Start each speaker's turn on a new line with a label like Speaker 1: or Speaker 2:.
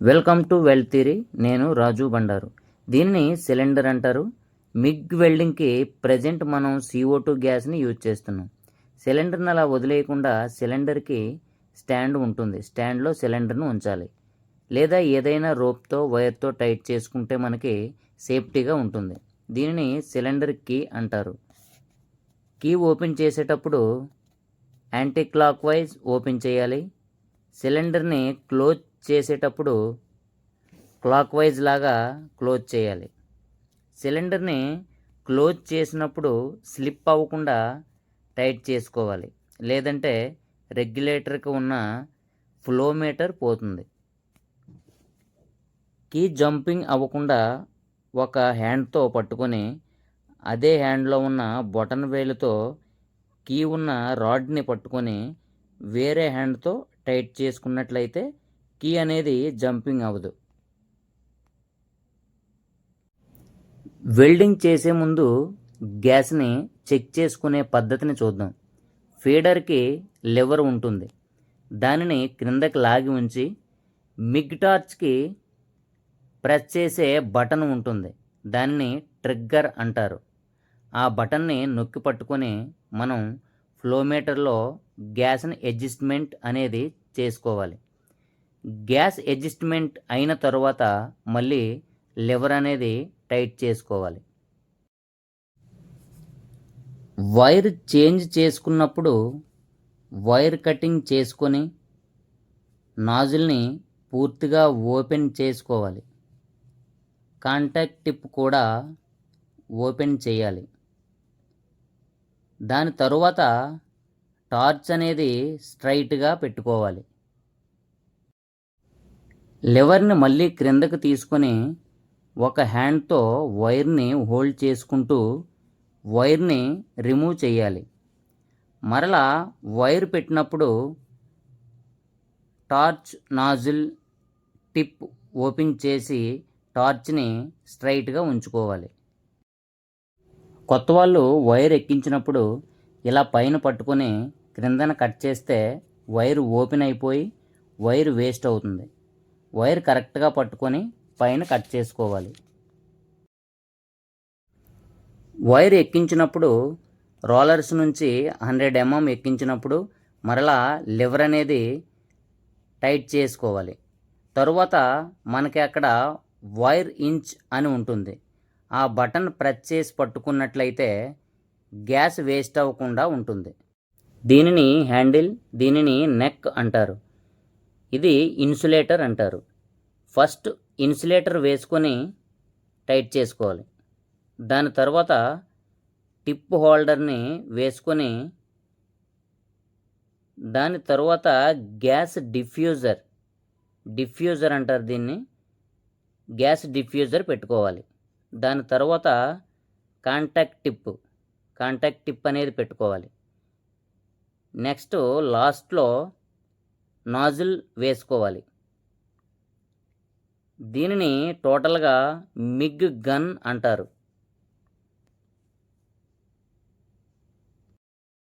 Speaker 1: Welcome to wealth theory. నేను రాజు బండారు. దీన్ని cylinder అంటారు. మిగ్ వెల్డింగ్కి ప్రజెంట్ మనం CO2 గ్యాస్ని యూజ్ చేస్తున్నాం. సిలిండర్ని అలా వదిలేయకుండా సిలిండర్కి స్టాండ్ ఉంటుంది. స్టాండ్లో సిలిండర్ను ఉంచాలి, లేదా ఏదైనా రోప్తో వైర్తో టైట్ చేసుకుంటే మనకి సేఫ్టీగా ఉంటుంది. దీనిని సిలిండర్ కీ అంటారు. కీ ఓపెన్ చేసేటప్పుడు యాంటీ క్లాక్ వైజ్ ఓపెన్ చేయాలి. సిలిండర్ని క్లోజ్ చేసేటప్పుడు క్లాక్ వైజ్ లాగా క్లోజ్ చేయాలి. సిలిండర్ని క్లోజ్ చేసినప్పుడు స్లిప్ అవ్వకుండా టైట్ చేసుకోవాలి, లేదంటే రెగ్యులేటర్కి ఉన్న ఫ్లో మీటర్ పోతుంది. కీ జంపింగ్ అవ్వకుండా ఒక హ్యాండ్తో పట్టుకొని అదే హ్యాండ్లో ఉన్న బొటన్ వేలుతో కీ ఉన్న రాడ్ని పట్టుకొని వేరే హ్యాండ్తో టైట్ చేసుకున్నట్లయితే కీ అనేది జంపింగ్ అవ్వదు. వెల్డింగ్ చేసే ముందు గ్యాస్ని చెక్ చేసుకునే పద్ధతిని చూద్దాం. ఫీడర్కి లివర్ ఉంటుంది. దానిని క్రిందకి లాగి ఉంచి మిగ్ టార్చ్కి ప్రెస్ చేసే బటన్ ఉంటుంది. దానిని ట్రిగ్గర్ అంటారు. ఆ బటన్ని నొక్కి పట్టుకొని మనం ఫ్లోమీటర్లో గ్యాస్ని అడ్జస్ట్మెంట్ అనేది చేసుకోవాలి. గ్యాస్ అడ్జస్ట్మెంట్ అయిన తర్వాత మళ్ళీ లివర్ అనేది టైట్ చేసుకోవాలి. వైర్ చేంజ్ చేసుకున్నప్పుడు వైర్ కటింగ్ చేసుకొని నాజిల్ని పూర్తిగా ఓపెన్ చేసుకోవాలి. కాంటాక్ట్ టిప్ కూడా ఓపెన్ చేయాలి. దాని తరువాత టార్చ్ అనేది స్ట్రైట్గా పెట్టుకోవాలి. లివర్ని మళ్ళీ క్రిందకు తీసుకొని ఒక హ్యాండ్తో వైర్ని హోల్డ్ చేసుకుంటూ వైర్ని రిమూవ్ చేయాలి. మరలా వైర్ పెట్టినప్పుడు టార్చ్ నాజిల్ టిప్ ఓపెన్ చేసి టార్చ్ని స్ట్రైట్గా ఉంచుకోవాలి. కొత్త వాళ్ళు వైర్ ఎక్కించినప్పుడు ఇలా పైన పట్టుకొని క్రిందన కట్ చేస్తే వైర్ ఓపెన్ అయిపోయి వైర్ వేస్ట్ అవుతుంది. వైర్ కరెక్ట్గా పట్టుకొని పైన కట్ చేసుకోవాలి. వైర్ ఎక్కించినప్పుడు రోలర్స్ నుంచి 100 mm ఎక్కించినప్పుడు మరలా లివర్ అనేది టైట్ చేసుకోవాలి. తరువాత మనకి అక్కడ వైర్ ఇంచ్ అని ఉంటుంది. ఆ బటన్ ప్రెస్ చేసి పట్టుకున్నట్లయితే గ్యాస్ వేస్ట్ అవ్వకుండా ఉంటుంది. దీనిని హ్యాండిల్, దీనిని నెక్ అంటారు. ఇది ఇన్సులేటర్ అంటారు. ఫస్ట్ ఇన్సులేటర్ వేసుకొని టైట్ చేసుకోవాలి. దాని తర్వాత టిప్ హోల్డర్ని వేసుకొని దాని తర్వాత గ్యాస్ డిఫ్యూజర్ అంటారు దీన్ని. గ్యాస్ డిఫ్యూజర్ పెట్టుకోవాలి. దాని తర్వాత కాంటాక్ట్ టిప్ అనేది పెట్టుకోవాలి. నెక్స్ట్ లాస్ట్లో నాజిల్ వేసుకోవాలి. దీనిని టోటల్గా మిగ్ గన్ అంటారు.